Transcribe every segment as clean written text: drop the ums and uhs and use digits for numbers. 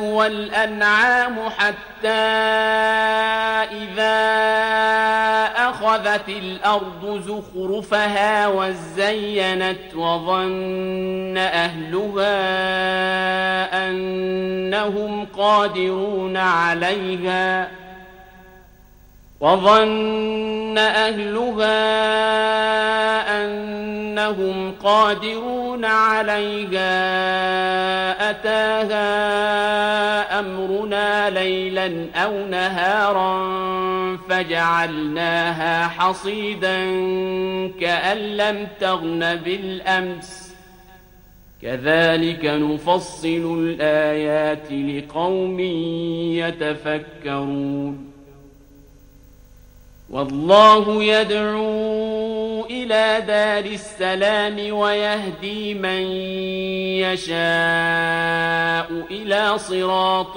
والأنعام حتى إذا أخذت الأرض زخرفها وزينت وظن أهلها أنهم قادرون عليها أتاها أمرنا ليلا أو نهارا فجعلناها حصيدا كأن لم تغن بالأمس كذلك نفصل الآيات لقوم يتفكرون। والله يدعو إلى دار السلام ويهدي من يشاء إلى صراط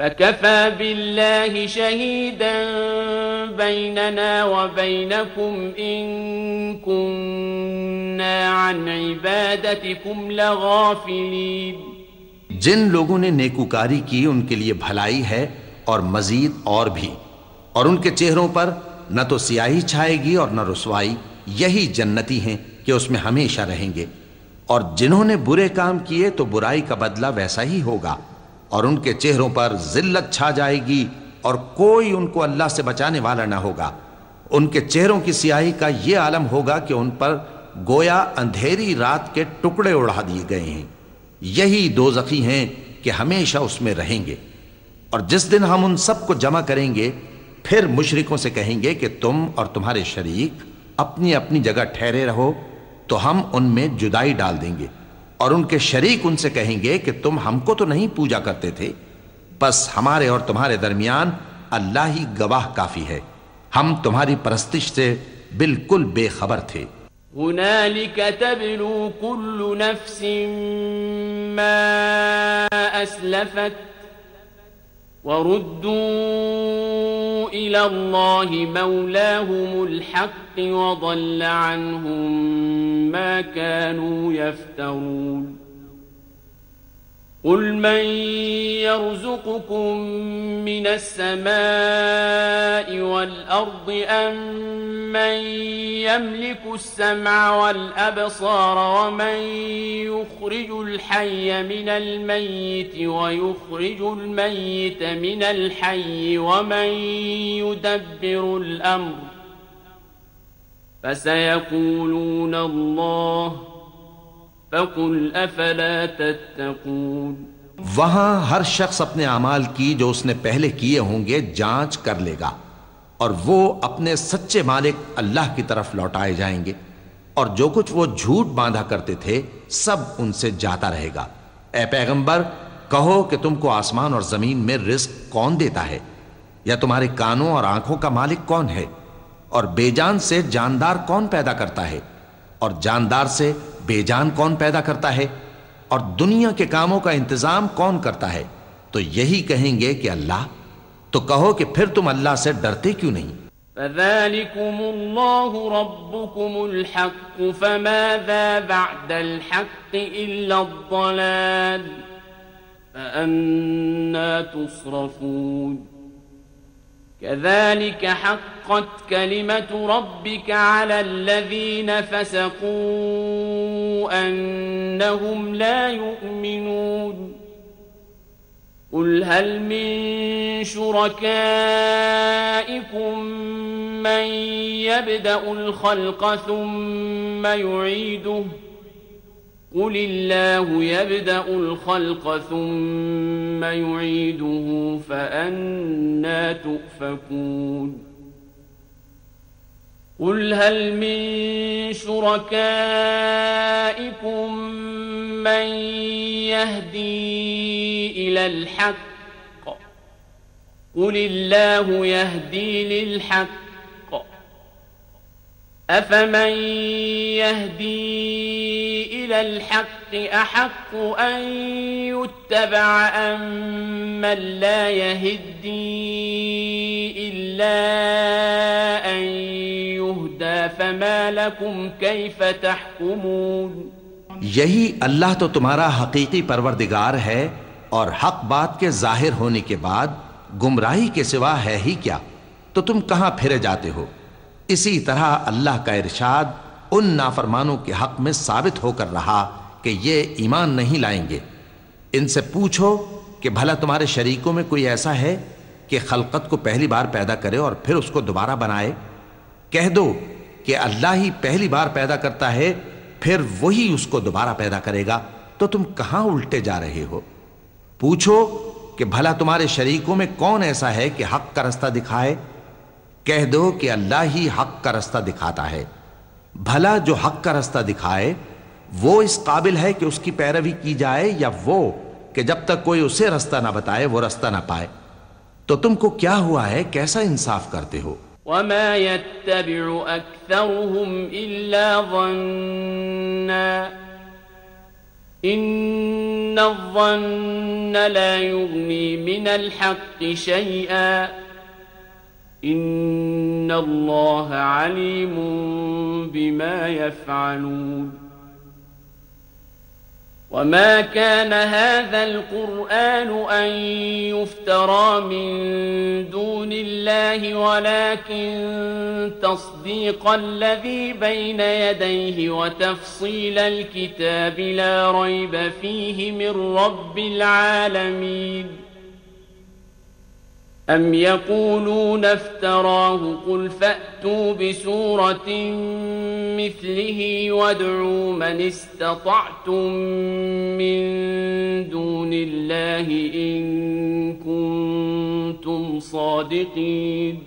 فكفى بالله شهيدا بيننا وبينكم إن كنا عن عبادتكم لغافلين. جن لوگوں نے نیکوکاری کی ان کے لیے بھلائی ہے اور مزید اور بھی، اور ان کے چہروں پر نہ تو سیاہی چھائے گی اور نہ رسوائی، یہی جنتی ہیں کہ اس میں ہمیشہ رہیں گے. اور جنہوں نے برے کام کیے تو برائی کا بدلہ ویسا ہی ہوگا، اور ان کے چہروں پر ذلت چھا جائے گی اور کوئی ان کو اللہ سے بچانے والا نہ ہوگا. ان کے چہروں کی سیاہی کا یہ عالم ہوگا کہ ان پر گویا اندھیری رات کے ٹکڑے اڑا دیے گئے ہیں. یہی دوزخی ہیں کہ ہمیشہ اس میں رہیں گے. اور جس دن ہم ان سب کو جمع کریں گے پھر مشرکوں سے کہیں گے کہ تم اور تمہارے شریک اپنی اپنی جگہ ٹھہرے رہو تو ہم ان میں جدائی ڈال دیں گے. اور ان کے شریک ان سے کہیں گے کہ تم ہم کو تو نہیں پوجا کرتے تھے، بس ہمارے اور تمہارے درمیان اللہ ہی گواہ کافی ہے، ہم تمہاری پرستش سے بالکل بے خبر تھے. هنالك تبلو كل نفس ما أسلفت وردوا إلى الله مولاهم الحق وضل عنهم ما كانوا يفترون. قل من يرزقكم من السماء والأرض أم من يملك السمع والأبصار ومن يخرج الحي من الميت ويخرج الميت من الحي ومن يدبر الأمر فسيقولون الله فَقُلْ أَفَلَا تَتَّقُونَ. وہاں ہر شخص اپنے اعمال کی جو اس نے پہلے کیے ہوں گے جانچ کر لے گا، اور وہ اپنے سچے مالک اللہ کی طرف لوٹائے جائیں گے، اور جو کچھ وہ جھوٹ باندھا کرتے تھے سب ان سے جاتا رہے گا. اے پیغمبر کہو کہ تم کو آسمان اور زمین میں رزق کون دیتا ہے، یا تمہارے کانوں اور آنکھوں کا مالک کون ہے، اور بے جان سے جاندار کون پیدا کرتا ہے، اور جاندار سے بے جان کون پیدا کرتا ہے، اور دنیا کے کاموں کا انتظام کون کرتا ہے؟ تو یہی کہیں گے کہ اللہ. تو کہو کہ پھر تم اللہ سے ڈرتے کیوں نہیں؟ فَذَلِكُمُ اللَّهُ رَبُّكُمُ الْحَقُّ فَمَاذَا بَعْدَ الْحَقِّ إِلَّا الضَّلَالُ فَأَنَّى تُصْرَفُونَ. كذلك حقت كلمة ربك على الذين فسقوا أنهم لا يؤمنون. قل هل من شركائكم من يبدأ الخلق ثم يعيده قل الله يبدأ الخلق ثم يعيده فأنى تؤفكون. قل هل من شركائكم من يهدي إلى الحق قل الله يهدي للحق أفمن يهدي إلى الحق أحق أن يتبع أم من لا يهدي إلا أن يهدى فما لكم كيف تحكمون. یہی اللہ تو تمہارا حقیقی پروردگار ہے، اور حق بات کے ظاہر ہونے کے بعد گمراہی کے سوا ہے ہی کیا، تو تم کہاں پھرے جاتے ہو؟ اسی طرح اللہ کا ارشاد ان نافرمانوں کے حق میں ثابت ہو کر رہا کہ یہ ایمان نہیں لائیں گے. ان سے پوچھو کہ بھلا تمہارے شریکوں میں کوئی ایسا ہے کہ خلقت کو پہلی بار پیدا کرے اور پھر اس کو دوبارہ بنائے؟ کہہ دو کہ اللہ ہی پہلی بار پیدا کرتا ہے پھر وہی اس کو دوبارہ پیدا کرے گا. تو تم کہاں الٹے جا رہے ہو؟ پوچھو کہ بھلا تمہارے شریکوں میں کون ایسا ہے کہ حق کا رستہ دکھائے؟ کہہ دو کہ اللہ ہی حق کا رستہ دکھاتا ہے. بھلا جو حق کا رستہ دکھائے وہ اس قابل ہے کہ اس کی پیروی کی جائے، یا وہ کہ جب تک کوئی اسے رستہ نہ بتائے وہ رستہ نہ پائے؟ تو تم کو کیا ہوا ہے، کیسا انصاف کرتے ہو؟ وما يتبع أكثرهم إلا ظنا إن الظن لا يغني من الحق شيئا إن الله عليم بما يفعلون وما كان هذا القرآن أن يفترى من دون الله ولكن تصديق الذي بين يديه وتفصيل الكتاب لا ريب فيه من رب العالمين أم يقولون افتراه قل فأتوا بسورة مثله وادعوا من استطعتم من دون الله إن كنتم صادقين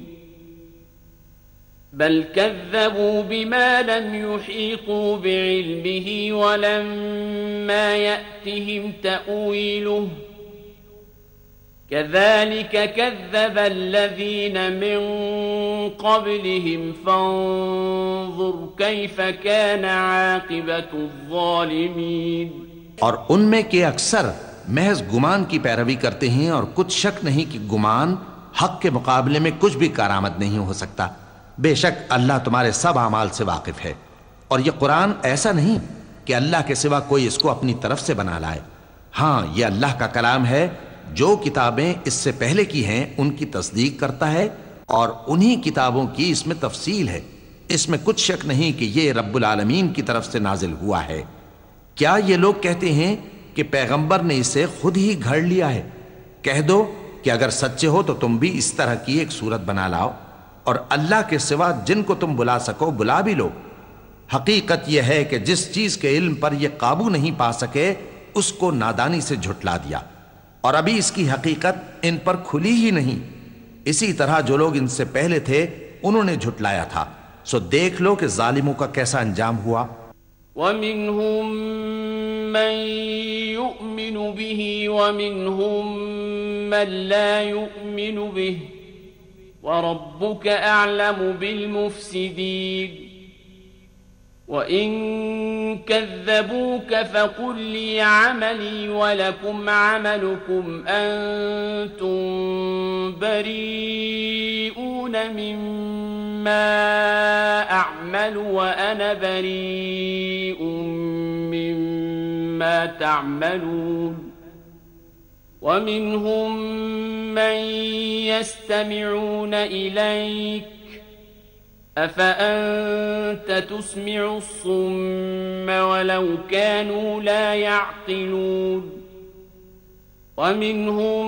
بل كذبوا بما لم يحيطوا بعلمه ولما يأتهم تأويله كذلك كذب الذين من قبلهم فانظر كيف كان عاقبة الظالمين اور ان میں کے اکثر محض گمان کی پیروی کرتے ہیں اور کچھ شک نہیں کہ گمان حق کے مقابلے میں کچھ بھی کارآمد نہیں ہو سکتا. بے شک اللہ تمہارے سب اعمال سے واقف ہے اور یہ قرآن ایسا نہیں کہ اللہ کے سوا کوئی اس کو اپنی طرف سے بنا لائے. ہاں یہ اللہ کا کلام ہے. جو کتابیں اس سے پہلے کی ہیں ان کی تصدیق کرتا ہے اور انہی کتابوں کی اس میں تفصیل ہے. اس میں کچھ شک نہیں کہ یہ رب العالمین کی طرف سے نازل ہوا ہے. کیا یہ لوگ کہتے ہیں کہ پیغمبر نے اسے خود ہی گھڑ لیا ہے؟ کہہ دو کہ اگر سچے ہو تو تم بھی اس طرح کی ایک صورت بنا لاؤ اور اللہ کے سوا جن کو تم بلا سکو بلا بھی لو. حقیقت یہ ہے کہ جس چیز کے علم پر یہ قابو نہیں پا سکے اس کو نادانی سے جھٹلا دیا اور ابھی اس کی حقیقت ان پر کھلی ہی نہیں. اسی طرح جو لوگ ان سے پہلے تھے انہوں نے جھٹلایا تھا. سو دیکھ لو کہ ظالموں کا کیسا انجام ہوا. وَمِنْهُمْ مَنْ يُؤْمِنُ بِهِ وَمِنْهُمْ مَنْ لَا يُؤْمِنُ بِهِ وَرَبُّكَ أَعْلَمُ بِالْمُفْسِدِينَ وَإِن كَذَّبُوكَ فَقُلْ لِي عَمَلِي وَلَكُمْ عَمَلُكُمْ أَنْتُمْ بَرِيئُونَ مِمَّا أَعْمَلُ وَأَنَا بَرِيءٌ مِّمَّا تَعْمَلُونَ وَمِنْهُمْ مَنْ يَسْتَمِعُونَ إِلَيْكَ أَفَأَنْتَ تُسْمِعُ الصُّمَّ وَلَوْ كَانُوا لَا يَعْقِلُونَ وَمِنْهُمْ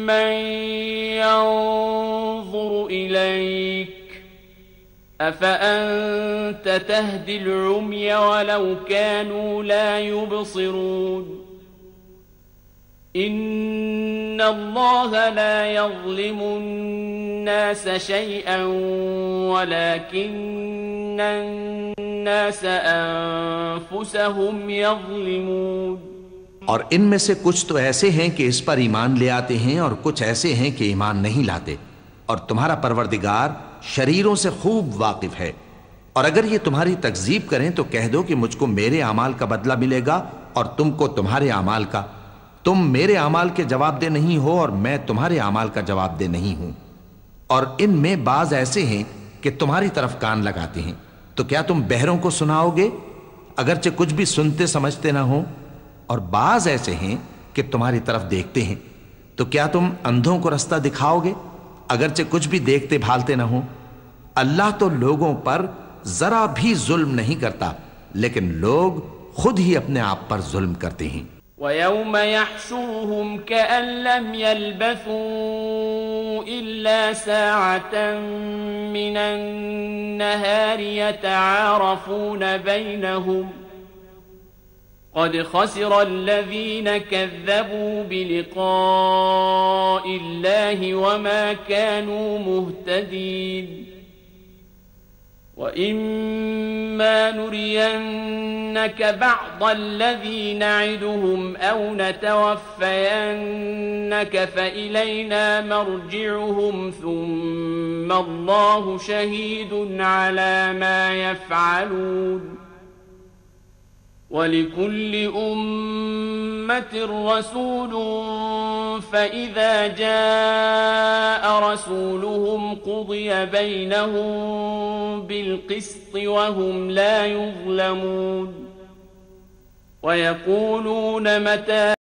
مَنْ يَنْظُرُ إِلَيْكَ أَفَأَنْتَ تَهْدِي الْعُمْيَ وَلَوْ كَانُوا لَا يُبْصِرُونَ إِنَّ اللَّهَ لَا يَظْلِمُ النَّاسَ شَيْئًا وَلَكِنَّ النَّاسَ أَنفُسَهُمْ يَظْلِمُونَ. اور ان میں سے کچھ تو ایسے ہیں کہ اس پر ایمان لے آتے ہیں اور کچھ ایسے ہیں کہ ایمان نہیں لاتے. اور تمہارا پروردگار شریروں سے خوب واقف ہے. اور اگر یہ تمہاری تکذیب کریں تو کہہ دو کہ مجھ کو میرے اعمال کا بدلہ ملے گا اور تم کو تمہارے اعمال کا. تم میرے اعمال کے جواب دہ نہیں ہو اور میں تمہارے اعمال کا جواب دہ نہیں ہوں. اور ان میں بعض ایسے ہیں کہ تمہاری طرف کان لگاتے ہیں. تو کیا تم بہروں کو سناؤ گے اگرچہ کچھ بھی سنتے سمجھتے نہ ہوں؟ اور بعض ایسے ہیں کہ تمہاری طرف دیکھتے ہیں. تو کیا تم اندھوں کو رستہ دکھاؤ گے اگرچہ کچھ بھی دیکھتے بھالتے نہ ہوں؟ اللہ تو لوگوں پر ذرا بھی ظلم نہیں کرتا لیکن لوگ خود ہی اپنے آپ پر ظلم کرتے ہیں. وَيَوْمَ يَحْشُرُهُمْ كَأَن لَّمْ يَلْبَثُوا إِلَّا سَاعَةً مِّنَ النَّهَارِ يَتَعَارَفُونَ بَيْنَهُمْ قَدْ خَسِرَ الَّذِينَ كَذَّبُوا بِلِقَاءِ اللَّهِ وَمَا كَانُوا مُهْتَدِينَ. وَإِمَّا نُرِيَنَّكَ بَعْضَ الَّذِي نَعِدُهُمْ أَوْ نَتَوَفَّيَنَّكَ فَإِلَيْنَا مَرْجِعُهُمْ ثُمَّ اللَّهُ شَهِيدٌ عَلَى مَا يَفْعَلُونَ ولكل أمة رسول فإذا جاء رسولهم قضي بينهم بالقسط وهم لا يظلمون ويقولون متى